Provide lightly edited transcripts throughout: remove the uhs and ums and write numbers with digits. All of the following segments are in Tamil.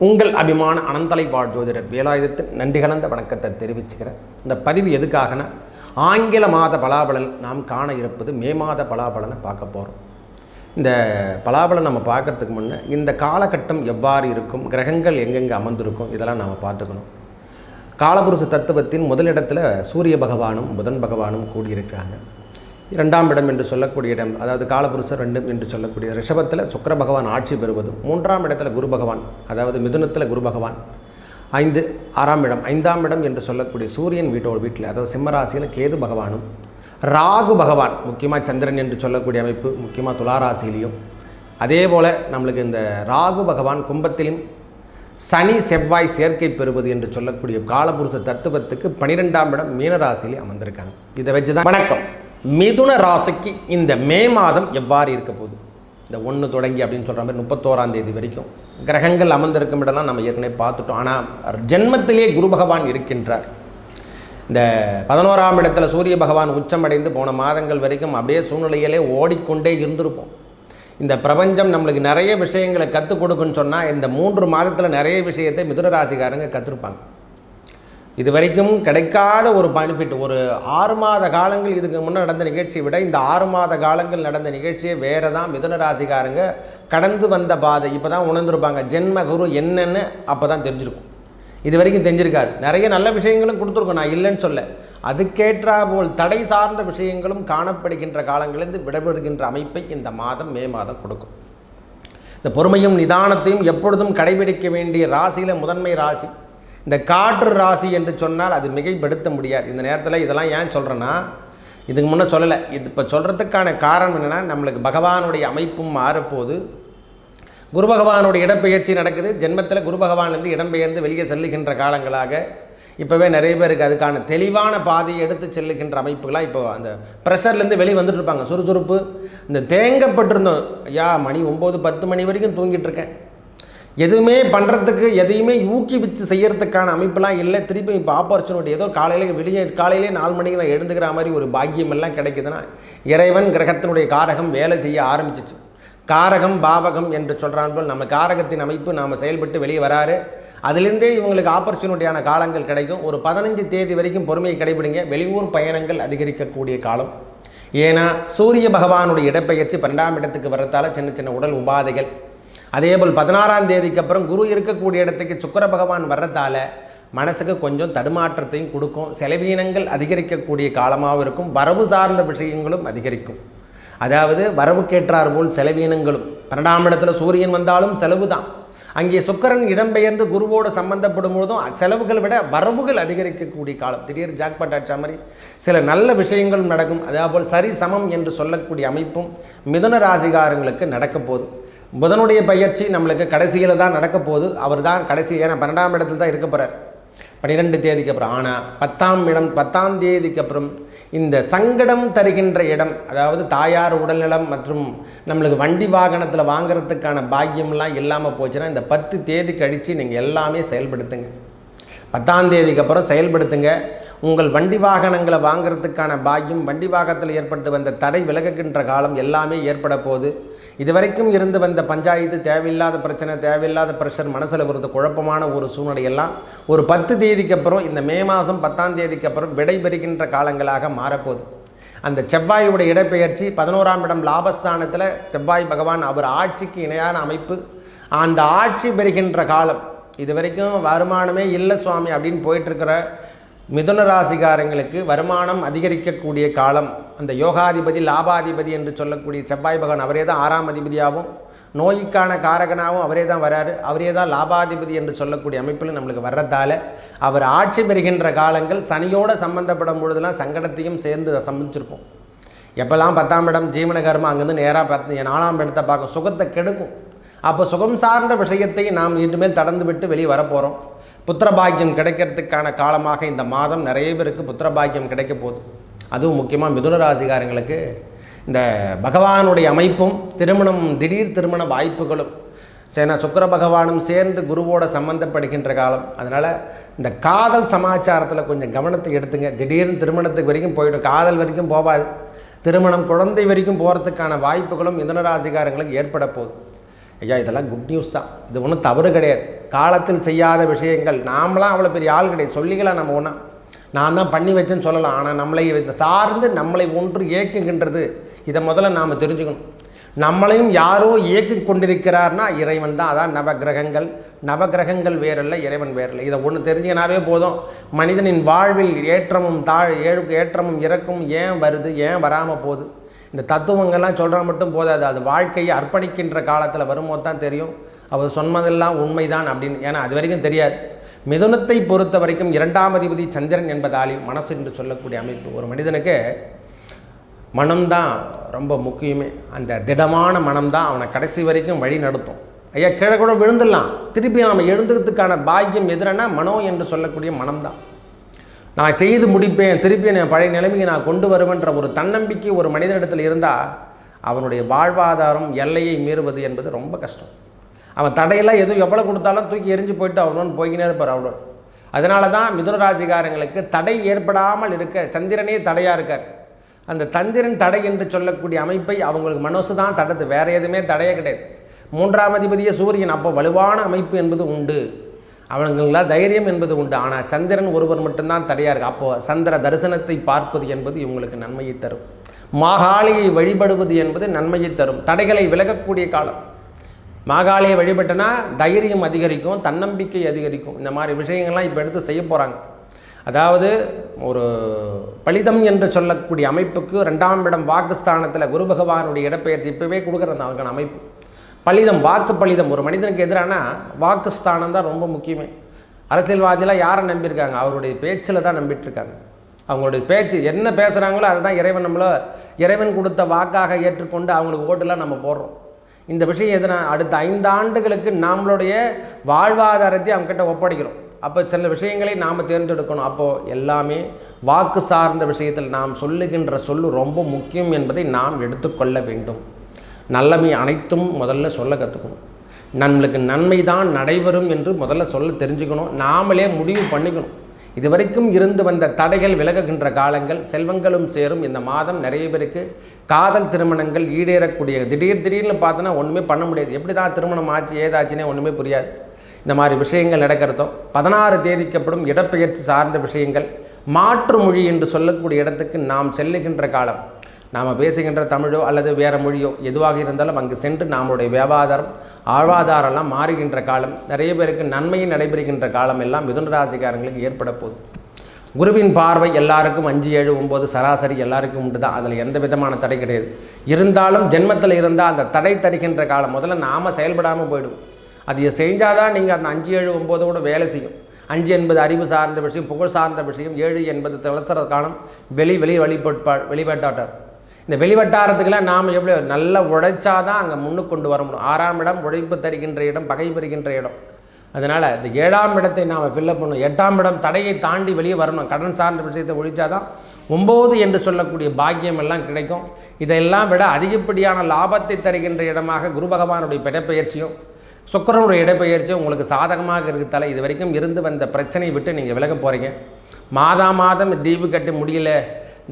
உங்கள் அபிமான அனந்தலை ஜோதிடர் வேலாயுதத்தின் நன்றி கலந்த வணக்கத்தை தெரிவிச்சுக்கிறேன். இந்த பதிவு எதுக்காகனா, ஆங்கில மாத பலாபலன் நாம் காண இருப்பது மே மாத பலாபலனை பார்க்க போகிறோம். இந்த பலாபலன் நம்ம பார்க்கறதுக்கு முன்னே இந்த காலகட்டம் எவ்வாறு இருக்கும், கிரகங்கள் எங்கெங்கே அமர்ந்திருக்கும், இதெல்லாம் நாம் பார்த்துக்கணும். காலபுருஷ தத்துவத்தின் முதலிடத்தில் சூரிய பகவானும் புதன் பகவானும் கூடியிருக்கிறாங்க. இரண்டாம் இடம் என்று சொல்லக்கூடிய இடம், அதாவது காலபுருஷர் 2 என்று சொல்லக்கூடிய ரிஷபத்தில் சுக்கிர பகவான் ஆட்சி பெறுவதும், மூன்றாம் இடத்துல குரு பகவான், அதாவது மிதுனத்தில் குரு பகவான், 6ஆம் இடம் 5ஆம் இடம் என்று சொல்லக்கூடிய சூரியன் வீட்டில், அதாவது சிம்மராசியில் கேது பகவானும், ராகு பகவான் முக்கியமாக சந்திரன் என்று சொல்லக்கூடிய அமைப்பு முக்கியமாக துளாராசிலையும், அதே போல் நம்மளுக்கு இந்த ராகு பகவான் கும்பத்திலும் சனி செவ்வாய் சேர்க்கை பெறுவது என்று சொல்லக்கூடிய காலபுருஷ தத்துவத்துக்கு 12ஆம் இடம் மீனராசியிலே அமர்ந்திருக்காங்க. இதை வச்சு தான் வணக்கம். மிதுன ராசிக்கு இந்த மே மாதம் எவ்வாறு இருக்க போகுது, இந்த 1 தொடங்கி அப்படின்னு சொல்கிற மாதிரி 31ஆம் தேதி வரைக்கும் கிரகங்கள் அமர்ந்திருக்கும் இடம்லாம் நம்ம ஏற்கனவே பார்த்துட்டோம். ஆனால் ஜென்மத்திலே குரு பகவான் இருக்கின்றார். இந்த 11ஆம் இடத்துல சூரிய பகவான் உச்சமடைந்து போன மாதங்கள் வரைக்கும் அப்படியே சூழ்நிலையிலே ஓடிக்கொண்டே இருந்திருப்போம். இந்த பிரபஞ்சம் நம்மளுக்கு நிறைய விஷயங்களை கற்றுக் கொடுக்குன்னு சொன்னால் இந்த 3 மாதத்தில் நிறைய விஷயத்தை மிதுன ராசிக்காரங்க கற்றுருப்பாங்க. இது வரைக்கும் கிடைக்காத ஒரு பெனிஃபிட், ஒரு 6 மாத காலங்கள் இதுக்கு முன்னே நடந்த நிகழ்ச்சியை விட இந்த 6 மாத காலங்கள் நடந்த நிகழ்ச்சியை வேறு தான் மிதுன ராசிக்காரங்க கடந்து வந்த பாதை இப்போ தான் உணர்ந்துருப்பாங்க. ஜென்ம குரு என்னன்னு அப்போ தான் தெரிஞ்சிருக்கும். இது வரைக்கும் தெரிஞ்சிருக்காது. நிறைய நல்ல விஷயங்களும் கொடுத்துருக்கோம், நான் இல்லைன்னு சொல்ல. அதுக்கேற்றா போல் தடை சார்ந்த விஷயங்களும் காணப்படுகின்ற காலங்களிலிருந்து விடைபெறுகின்ற அமைப்பை இந்த மாதம் மே மாதம் கொடுக்கும். இந்த பொறுமையும் நிதானத்தையும் எப்பொழுதும் கடைபிடிக்க வேண்டிய ராசியில் முதன்மை ராசி இந்த காற்று ராசி என்று சொன்னால் அது மிகைப்படுத்த முடியாது. இந்த நேரத்தில் இதெல்லாம் ஏன் சொல்கிறேன்னா, இதுக்கு முன்னே சொல்லலை, இது இப்போ சொல்கிறதுக்கான காரணம் என்னென்னா, நம்மளுக்கு பகவானுடைய அமைப்பும் மாறப்போது. குரு பகவானுடைய இடப்பெயர்ச்சி நடக்குது. ஜென்மத்தில் குரு பகவான்லேருந்து இடம்பெயர்ந்து வெளியே செல்லுகின்ற காலங்களாக இப்போவே நிறைய பேருக்கு அதுக்கான தெளிவான பாதையை எடுத்து செல்லுகின்ற அமைப்புகளாக இப்போ அந்த ப்ரெஷர்லேருந்து வெளியே வந்துட்டுருப்பாங்க. சுறுசுறுப்பு, இந்த தேங்கப்பட்டிருந்தோம், ஐயா மணி 9-10 மணி வரைக்கும் தூங்கிட்டு இருக்கேன், எதுவுமே பண்ணுறதுக்கு எதையுமே ஊக்குவிச்சு செய்கிறதுக்கான அமைப்பெல்லாம் இல்லை. திருப்பி இப்போ ஆப்பர்ச்சுனிட்டி ஏதோ காலையிலே 4 மணிக்கு நான் எழுந்துக்கிற மாதிரி ஒரு பாக்கியம் எல்லாம் கிடைக்குதுன்னா இறைவன் கிரகத்தினுடைய காரகம் வேலை செய்ய ஆரம்பிச்சிச்சு. காரகம் பாவகம் என்று சொல்கிறான் போல் நம்ம காரகத்தின் அமைப்பு நாம் செயல்பட்டு வெளியே வராரு. அதுலேருந்தே இவங்களுக்கு ஆப்பர்ச்சுனிட்டியான காலங்கள் கிடைக்கும். ஒரு 15 தேதி வரைக்கும் பொறுமையை கடைபிடிங்க. வெளியூர் பயணங்கள் அதிகரிக்கக்கூடிய காலம். ஏன்னா சூரிய பகவானுடைய இடப்பெயர்ச்சி 12ஆம் இடத்துக்கு வரத்தால் சின்ன சின்ன உடல் உபாதைகள், அதேபோல் 16ஆம் தேதிக்கு அப்புறம் குரு இருக்கக்கூடிய இடத்துக்கு சுக்கிர பகவான் வர்றதால மனசுக்கு கொஞ்சம் தடுமாற்றத்தையும் கொடுக்கும். செலவீனங்கள் அதிகரிக்கக்கூடிய காலமாகவும் இருக்கும். வரவு சார்ந்த விஷயங்களும் அதிகரிக்கும். அதாவது வரவுக்கேற்றார் போல் செலவீனங்களும். 12ஆம் இடத்துல சூரியன் வந்தாலும் செலவு தான். அங்கே சுக்கிரன் இடம்பெயர்ந்து குருவோடு சம்பந்தப்படும் போதும் செலவுகளை விட வரவுகள் அதிகரிக்கக்கூடிய காலம். திடீர் ஜாக்பாட் அடிச்ச மாதிரி சில நல்ல விஷயங்களும் நடக்கும். அதேபோல் சரி சமம் என்று சொல்லக்கூடிய அமைப்பும் மிதுன ராசிகாரங்களுக்கு நடக்க போகுது. புதனுடைய பயிற்சி நம்மளுக்கு கடைசியில் தான் நடக்க போகுது. அவர் தான் கடைசி, ஏன்னா 12ஆம் இடத்துல தான் இருக்க போகிறார் 12 தேதிக்கு அப்புறம். ஆனால் 10ஆம் தேதிக்கு அப்புறம் இந்த சங்கடம் தருகின்ற இடம், அதாவது தாயார் உடல்நலம் மற்றும் நம்மளுக்கு வண்டி வாகனத்தில் வாங்கிறதுக்கான பாக்கியம்லாம் இல்லாமல் போச்சுன்னா இந்த 10 தேதி கழித்து நீங்கள் எல்லாமே செயல்படுத்துங்க. 10ஆம் தேதிக்கு அப்புறம் செயல்படுத்துங்க. உங்கள் வண்டி வாகனங்களை வாங்கிறதுக்கான பாக்கியம், வண்டி வாகனத்தில் ஏற்பட்டு வந்த தடை விலகுகின்ற காலம் எல்லாமே ஏற்பட போகுது. இதுவரைக்கும் இருந்து வந்த பஞ்சாயத்து, தேவையில்லாத பிரச்சனை, தேவையில்லாத ப்ரெஷர், மனசில் வருது குழப்பமான ஒரு சூழ்நிலையெல்லாம் ஒரு 10 தேதிக்கு அப்புறம், இந்த மே மாதம் 10ஆம் தேதிக்கு அப்புறம் விடைபெறுகின்ற காலங்களாக மாறப்போகுது. அந்த செவ்வாயுடைய இடப்பெயர்ச்சி 11ஆம் இடம் லாபஸ்தானத்தில் செவ்வாய் பகவான் அவர் ஆட்சிக்கு இணையான அமைப்பு. அந்த ஆட்சி பெறுகின்ற காலம். இது வரைக்கும் வருமானமே இல்லை சுவாமி அப்படின்னு போயிட்டுருக்கிற மிதுன ராசிகாரங்களுக்கு வருமானம் அதிகரிக்கக்கூடிய காலம். அந்த யோகாதிபதி லாபாதிபதி என்று சொல்லக்கூடிய செவ்வாய் பகவான் அவரே தான் 6ஆம் அதிபதியாகவும் நோய்க்கான காரகனாகவும் அவரே தான் வராரு. அவரே தான் லாபாதிபதி என்று சொல்லக்கூடிய அமைப்பில் நம்மளுக்கு வர்றதால அவர் ஆட்சி பெறுகின்ற காலங்கள் சனியோடு சம்பந்தப்படும் பொழுதுலாம் சங்கடத்தையும் சேர்ந்து சமைச்சிருப்போம். எப்போல்லாம் 10ஆம் இடம் ஜீவன கர்மம் அங்கேருந்து நேராக 4ஆம் இடத்தை பார்க்க சுகத்தை கெடுக்கும். அப்போ சுகம் சார்ந்த விஷயத்தை நாம் இனிமேல் கடந்து விட்டு வெளியே வரப்போகிறோம். புத்திரபாக்கியம் கிடைக்கிறதுக்கான காலமாக இந்த மாதம் நிறைய பேருக்கு புத்திரபாக்கியம் கிடைக்க போகுது. அதுவும் முக்கியமாக மிதுன ராசிகாரங்களுக்கு இந்த பகவானுடைய அமைப்பும் திருமணம், திடீர் திருமண வாய்ப்புகளும், ஏன்னா சுக்கிர பகவானும் சேர்ந்து குருவோட சம்பந்தப்படுகின்ற காலம். அதனால் இந்த காதல் சமாச்சாரத்தில் கொஞ்சம் கவனத்தை எடுத்துங்க. திடீர்னு திருமணத்துக்கு வரைக்கும் போய்டும், காதல் வரைக்கும் போகாது, திருமணம் குழந்தை வரைக்கும் போகிறதுக்கான வாய்ப்புகளும் மிதுன ராசிகாரங்களுக்கு ஏற்பட போகுது. ஐயா இதெல்லாம் குட் நியூஸ் தான், இது ஒன்றும் தவறு கிடையாது. காலத்தில் செய்யாத விஷயங்கள் நாமளாம் அவ்வளோ பெரிய ஆள் கிடையாது, சொல்லிக்கலாம் நம்ம ஒன்றா, நான் தான் பண்ணி வச்சேன்னு சொல்லலாம். ஆனால் நம்மளை சார்ந்து நம்மளை ஒன்று இயக்குகின்றது, இதை முதல்ல நாம் தெரிஞ்சுக்கணும். நம்மளையும் யாரோ இயக்கி கொண்டிருக்கிறார்னா இறைவன் தான். அதான் நவகிரகங்கள், நவகிரகங்கள் வேறல்ல, இறைவன் வேறல்ல. இதை ஒன்று தெரிஞ்சினாவே போதும். மனிதனின் வாழ்வில் ஏற்றமும் ஏற்றமும் இறக்கும் ஏன் வருது, ஏன் வராமல் போகுது, இந்த தத்துவங்கள்லாம் சொல்கிற மட்டும் போதாது, அது வாழ்க்கையை அர்ப்பணிக்கின்ற காலத்தில் வரும்போது தான் தெரியும் அவர் சொன்னதெல்லாம் உண்மைதான் அப்படின்னு. ஏன்னா அது வரைக்கும் தெரியாது. மிதுனத்தை பொறுத்த வரைக்கும் 2ஆம் அதிபதி சந்திரன் என்பதாலே மனசு என்று சொல்லக்கூடிய அமைப்பு. ஒரு மனிதனுக்கு மனம்தான் ரொம்ப முக்கியமே. அந்த திடமான மனம்தான் அவனை கடைசி வரைக்கும் வழி நடத்தும். ஐயா கீழே கூட விழுந்துடலாம், திருப்பி நாம் எழுந்துறதுக்கான பாக்கியம் எதிரனா மனோ என்று சொல்லக்கூடிய மனம்தான். நான் செய்து முடிப்பேன், திருப்பி என் பழைய நிலைமையை நான் கொண்டு வருவேன்ற ஒரு தன்னம்பிக்கை ஒரு மனிதனிடத்தில் இருந்தால் அவனுடைய வாழ்வாதாரம் எல்லையை மீறுவது என்பது ரொம்ப கஷ்டம். அவன் தடையெல்லாம் எதுவும் எவ்வளோ கொடுத்தாலும் தூக்கி எரிஞ்சு போயிட்டு அவனோன்னு போய்கினே இருப்பார் அவ்வளோ. அதனால தான் மிதுன ராசிக்காரங்களுக்கு தடை ஏற்படாமல் இருக்க சந்திரனே தடையாக இருக்கார். அந்த சந்திரன் தடை என்று சொல்லக்கூடிய அமைப்பை அவங்களுக்கு மனசு தான் தடுத்து, வேறு எதுவுமே தடையே கிடையாது. 3ஆம் அதிபதியே சூரியன், அப்போ வலுவான அமைப்பு என்பது உண்டு, அவங்களுக்கெல்லாம் தைரியம் என்பது உண்டு. ஆனால் சந்திரன் ஒருவர் மட்டும்தான் தடையாக இருக்குது. அப்போது சந்திர தரிசனத்தை பார்ப்பது என்பது இவங்களுக்கு நன்மையை தரும். மாகாளியை வழிபடுவது என்பது நன்மையை தரும், தடைகளை விலகக்கூடிய காலம். மாகாளியை வழிபட்டனா தைரியம் அதிகரிக்கும், தன்னம்பிக்கை அதிகரிக்கும். இந்த மாதிரி விஷயங்கள்லாம் இப்போ எடுத்து செய்ய போகிறாங்க. அதாவது ஒரு பலிதம் என்று சொல்லக்கூடிய அமைப்புக்கு 2ஆம் இடம் வாக்குஸ்தானத்தில் குரு பகவானுடைய இடப்பெயர்ச்சி இப்போவே கொடுக்குறது அவருக்கான அமைப்பு. பலிதம், வாக்கு பலிதம் ஒரு மனிதனுக்கு எதிரான வாக்குஸ்தானம் தான் ரொம்ப முக்கியமே. அரசியல்வாதியெலாம் யாரை நம்பியிருக்காங்க, அவருடைய பேச்சில் தான் நம்பிட்டுருக்காங்க. அவங்களுடைய பேச்சு என்ன பேசுகிறாங்களோ அதை தான் இறைவன் கொடுத்த வாக்காக ஏற்றுக்கொண்டு அவங்களுக்கு ஓட்டுலாம் நம்ம போடுறோம். இந்த விஷயம் எதுனா அடுத்த 5 ஆண்டுகளுக்கு நம்மளுடைய வாழ்வாதாரத்தை அவங்ககிட்ட ஒப்படைக்கிறோம். அப்போ சில விஷயங்களை நாம் தேர்ந்தெடுக்கணும். அப்போது எல்லாமே வாக்கு சார்ந்த விஷயத்தில் நாம் சொல்லுகின்ற சொல்லு ரொம்ப முக்கியம் என்பதை நாம் எடுத்துக்கொள்ள வேண்டும். நல்லமை அனைத்தும் முதல்ல சொல்ல கற்றுக்கணும். நம்மளுக்கு நன்மை தான் நடைபெறும் என்று முதல்ல சொல்ல தெரிஞ்சுக்கணும். நாமளே முடிவு பண்ணிக்கணும். இதுவரைக்கும் இருந்து வந்த தடைகள் விலகுகின்ற காலங்கள், செல்வங்களும் சேரும். இந்த மாதம் நிறைய பேருக்கு காதல் திருமணங்கள் ஈடேறக்கூடிய, திடீர்னு பார்த்தோன்னா ஒன்றுமே பண்ண முடியாது. எப்படி தான் திருமணம் ஆச்சு ஏதாச்சுன்னே ஒன்றுமே புரியாது. இந்த மாதிரி விஷயங்கள் நடக்கிறதும் 16 தேதிக்கப்படும் இடப்பெயர்ச்சி சார்ந்த விஷயங்கள், மாற்று மொழி என்று சொல்லக்கூடிய இடத்துக்கு நாம் செல்லுகின்ற காலம். நாம் பேசுகின்ற தமிழோ அல்லது வேறு மொழியோ எதுவாக இருந்தாலும் அங்கு சென்று நம்மளுடைய வாழ்வாதாரம்லாம் மாறுகின்ற காலம். நிறைய பேருக்கு நன்மையும் நடைபெறுகின்ற காலம் எல்லாம் மிதுன ராசிக்காரங்களுக்கு ஏற்பட போகுது. குருவின் பார்வை எல்லாருக்கும் 5, 7, 9 சராசரி எல்லாருக்கும் உண்டு தான். அதில் எந்த விதமான தடை கிடையாது. இருந்தாலும் ஜென்மத்தில் இருந்தால் அந்த தடை தருகின்ற காலம் முதல்ல நாம் செயல்படாமல் போயிடும். அது செஞ்சால் தான் நீங்கள் அந்த 5, 7, 9 கூட வேலை செய்யும். 5 என்பது அறிவு சார்ந்த விஷயம், புகழ் சார்ந்த விஷயம். 7 என்பது திளத்துற காலம், வெளிவட்டாட்டார். இந்த வெளிவட்டாரத்துக்கெல்லாம் நாம் எவ்வளோ நல்லா உழைச்சாதான் அங்கே முன்னுக்கு கொண்டு வர முடியும். 6ஆம் இடம் உழைப்பு தருகின்ற இடம், பகை பெறுகின்ற இடம். அதனால் இந்த 7ஆம் இடத்தை நாம் ஃபில்லப் பண்ணணும். 8ஆம் இடம் தடையை தாண்டி வெளியே வரணும். கடன் சார்ந்த விஷயத்தை ஒழிச்சாதான் 9 என்று சொல்லக்கூடிய பாக்கியம் எல்லாம் கிடைக்கும். இதெல்லாம் விட அதிகப்படியான லாபத்தை தருகின்ற இடமாக குரு பகவானுடைய இடப்பெயர்ச்சியும் சுக்கிரனுடைய இடப்பெயர்ச்சியும் உங்களுக்கு சாதகமாக இருக்கிறதால இது வரைக்கும் இருந்து வந்த பிரச்சனையை விட்டு நீங்கள் விலக போகிறீங்க. மாதம் டியூ கட்டி முடியல,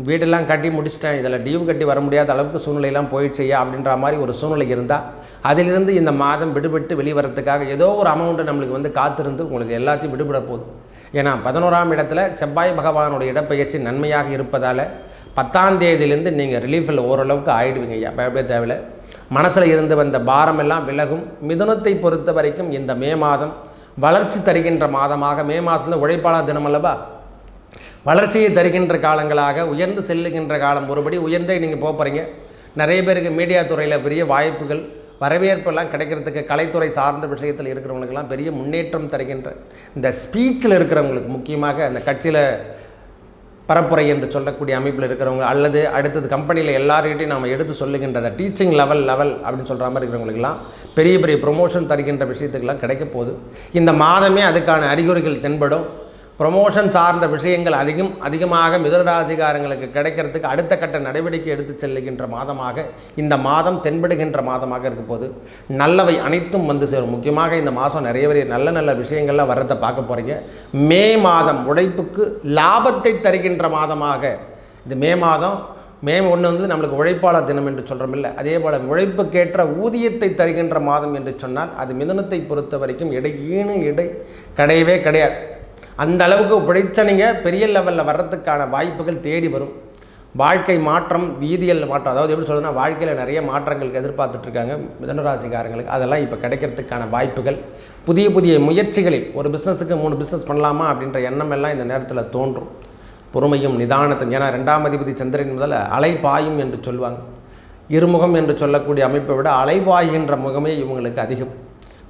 வீடெல்லாம் கட்டி முடிச்சிட்டேன், இதில் டியூ கட்டி வர முடியாத அளவுக்கு சூழ்நிலையெல்லாம் போயிடுச்சையா அப்படின்ற மாதிரி ஒரு சூழ்நிலை இருந்தால் அதிலிருந்து இந்த மாதம் விடுபட்டு வெளிவரத்துக்காக ஏதோ ஒரு அமௌண்ட்டு நம்மளுக்கு காத்திருந்து உங்களுக்கு எல்லாத்தையும் விடுபட போகுது. ஏன்னா 11ஆம் இடத்துல செவ்வாய் பகவானுடைய இடப்பெயர்ச்சி நன்மையாக இருப்பதால் 10ஆம் தேதியிலேருந்து நீங்கள் ரிலீஃபில் ஓரளவுக்கு ஆகிடுவீங்க. ஐயா பயப்பட தேவையில்லை. மனசில் இருந்து வந்த பாரமெல்லாம் விலகும். மிதுனத்தை பொறுத்த வரைக்கும் இந்த மே மாதம் வளர்ச்சி தருகின்ற மாதமாக, மே மாதம் உழைப்பாளர் தினம் அல்லவா, வளர்ச்சியை தருகின்ற காலங்களாக, உயர்ந்து செல்லுகின்ற காலம். ஒருபடி உயர்ந்தே நீங்கள் போகிறீங்க. நிறைய பேருக்கு மீடியா துறையில் பெரிய வாய்ப்புகள், வரவேற்பெல்லாம் கிடைக்கிறதுக்கு, கலைத்துறை சார்ந்த விஷயத்தில் இருக்கிறவங்களுக்கெல்லாம் பெரிய முன்னேற்றம் தருகின்ற இந்த ஸ்பீச்சில் இருக்கிறவங்களுக்கு, முக்கியமாக அந்த கட்சியில் பரப்புரை என்று சொல்லக்கூடிய அமைப்பில் இருக்கிறவங்க, அல்லது அடுத்தது கம்பெனியில் எல்லார்கிட்டையும் நாம் எடுத்து சொல்லுகின்ற அந்த டீச்சிங் லெவல் அப்படின்னு சொல்கிற மாதிரி இருக்கிறவங்களுக்கெல்லாம் பெரிய ப்ரொமோஷன் தருகின்ற விஷயத்துக்கெல்லாம் கிடைக்க போகுது. இந்த மாதமே அதுக்கான அறிகுறிகள் தென்படும். ப்ரொமோஷன் சார்ந்த விஷயங்கள் அதிகமாக மிதுன ராசிக்காரங்களுக்கு கிடைக்கிறதுக்கு அடுத்த கட்ட நடவடிக்கை எடுத்து செல்லுகின்ற மாதமாக இந்த மாதம் தென்படுகின்ற மாதமாக இருக்க போது நல்லவை அனைத்தும் வந்து சேரும். முக்கியமாக இந்த மாதம் நிறைய நல்ல விஷயங்கள்லாம் வர்றதை பார்க்க போகிறீங்க. மே மாதம் உழைப்புக்கு லாபத்தை தருகின்ற மாதமாக இந்த மே மாதம் ஒன்று வந்து நம்மளுக்கு உழைப்பாளர் தினம் என்று சொல்கிறோம் இல்லை, அதே போல் உழைப்புக்கேற்ற ஊதியத்தை தருகின்ற மாதம் என்று சொன்னால் அது மிதுனத்தை பொறுத்த வரைக்கும் இடை கிடையவே கிடையாது. அந்த அளவுக்கு உழைச்ச நீங்கள் பெரிய லெவலில் வர்றதுக்கான வாய்ப்புகள் தேடி வரும். வாழ்க்கை மாற்றம், வீதியல் மாற்றம், அதாவது எப்படி சொல்கிறதுனா வாழ்க்கையில் நிறைய மாற்றங்களுக்கு எதிர்பார்த்துட்ருக்காங்க மிதுனராசிக்காரங்களுக்கு, அதெல்லாம் இப்போ கிடைக்கிறதுக்கான வாய்ப்புகள், புதிய புதிய முயற்சிகளில் ஒரு பிஸ்னஸுக்கு 3 பிஸ்னஸ் பண்ணலாமா அப்படின்ற எண்ணம் எல்லாம் இந்த நேரத்தில் தோன்றும். பொறுமையும் நிதானத்தையும், ஏன்னா 2ஆம் அதிபதி சந்திரன் முதல்ல அலைபாயும் என்று சொல்லுவாங்க. இருமுகம் என்று சொல்லக்கூடிய அமைப்பை விட அலைபாய்கின்ற முகமே இவங்களுக்கு அதிகம்.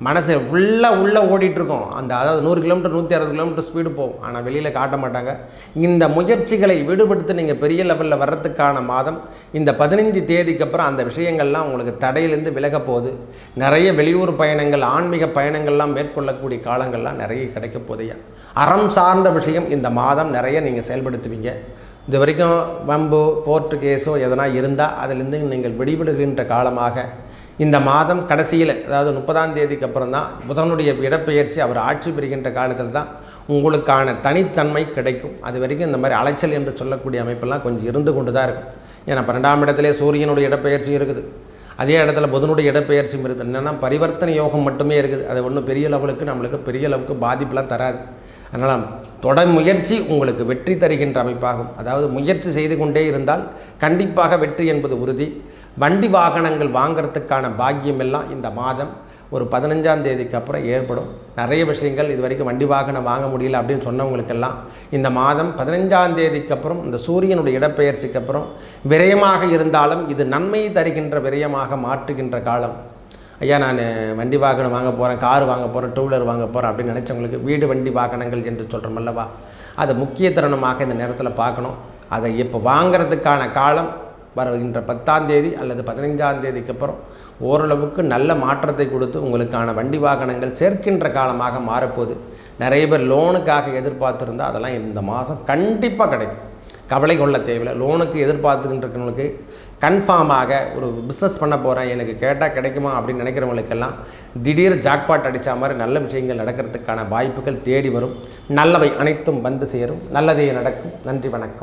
மனசு உள்ளே ஓடிட்டுருக்கோம். அதாவது 100 கிலோமீட்டர் 160 கிலோமீட்டர் ஸ்பீடு போகும், ஆனால் வெளியில் காட்ட மாட்டாங்க. இந்த முயற்சிகளை விடுபடுத்தி நீங்கள் பெரிய லெவலில் வர்றதுக்கான மாதம் இந்த 15 தேதிக்கு அப்புறம் அந்த விஷயங்கள்லாம் உங்களுக்கு தடையிலேருந்து விலக போகுது. நிறைய வெளியூர் பயணங்கள், ஆன்மீக பயணங்கள்லாம் மேற்கொள்ளக்கூடிய காலங்கள்லாம் நிறைய கிடைக்க போதையா. அறம் சார்ந்த விஷயம் இந்த மாதம் நிறைய நீங்கள் செயல்படுத்துவீங்க. இது வரைக்கும் வம்பு, கோர்ட்டு கேஸோ எதனா இருந்தால் அதிலிருந்து நீங்கள் விடுபடுகின்ற காலமாக இந்த மாதம் கடைசியில், அதாவது 30ஆம் தேதிக்கு அப்புறம் தான் புதனுடைய இடப்பெயர்ச்சி, அவர் ஆட்சி பெறுகின்ற காலத்தில் தான் உங்களுக்கான தனித்தன்மை கிடைக்கும். அது வரைக்கும் இந்த மாதிரி அலைச்சல் என்று சொல்லக்கூடிய அமைப்பெல்லாம் கொஞ்சம் இருந்து கொண்டு தான் இருக்கும். ஏன்னா 12ஆம் இடத்துல சூரியனுடைய இடப்பெயர்ச்சியும் இருக்குது, அதே இடத்துல புதனுடைய இடப்பெயர்ச்சியும் இருக்குது. என்னென்னா பரிவர்த்தனை யோகம் மட்டுமே இருக்குது. அது ஒன்றும் பெரிய லெவலுக்கு நம்மளுக்கு பெரிய அளவுக்கு பாதிப்பெலாம் தராது. அதனால் தொடர் முயற்சி உங்களுக்கு வெற்றி தருகின்ற அமைப்பாகும். அதாவது முயற்சி செய்து கொண்டே இருந்தால் கண்டிப்பாக வெற்றி என்பது உறுதி. வண்டி வாகனங்கள் வாங்கிறதுக்கான பாக்கியம் எல்லாம் இந்த மாதம் ஒரு 15ஆம் தேதிக்கு அப்புறம் ஏற்படும். நிறைய விஷயங்கள் இது வரைக்கும் வண்டி வாகனம் வாங்க முடியல அப்படின்னு சொன்னவங்களுக்கெல்லாம் இந்த மாதம் 15ஆம் தேதிக்கு அப்புறம் இந்த சூரியனுடைய இடப்பெயர்ச்சிக்கு அப்புறம் விரயமாக இருந்தாலும் இது நன்மை தருகின்ற விரயமாக மாற்றுகின்ற காலம். ஐயா, நான் வண்டி வாகனம் வாங்க போகிறேன், கார் வாங்க போகிறேன், 2 வீலர் வாங்க போகிறேன் அப்படின்னு நினச்சவங்களுக்கு வீடு வண்டி வாகனங்கள் என்று சொல்கிறோம் அல்லவா, அது முக்கிய தருணமாக இந்த நேரத்தில் பார்க்கணும். அதை இப்போ வாங்கிறதுக்கான காலம் வருகின்ற 10ஆம் தேதி அல்லது 15ஆம் தேதிக்கு அப்புறம் ஓரளவுக்கு நல்ல மாற்றத்தை கொடுத்து உங்களுக்கான வண்டி வாகனங்கள் சேர்க்கின்ற காலமாக மாறப்போகுது. நிறைய பேர் லோனுக்காக எதிர்பார்த்துருந்தால் அதெல்லாம் இந்த மாதம் கண்டிப்பாக கிடைக்கும். கவலை கொள்ள தேவையில்லை. லோனுக்கு எதிர்பார்த்துக்கின்றவங்களுக்கு கன்ஃபார்மாக ஒரு பிஸ்னஸ் பண்ண போகிறேன், எனக்கு கேட்டால் கிடைக்குமா அப்படின்னு நினைக்கிறவங்களுக்கெல்லாம் திடீர் ஜாக்பாட் அடித்த மாதிரி நல்ல விஷயங்கள் நடக்கிறதுக்கான வாய்ப்புகள் தேடி வரும். நல்லவை அனைத்தும் வந்து சேரும். நல்லதே நடக்கும். நன்றி, வணக்கம்.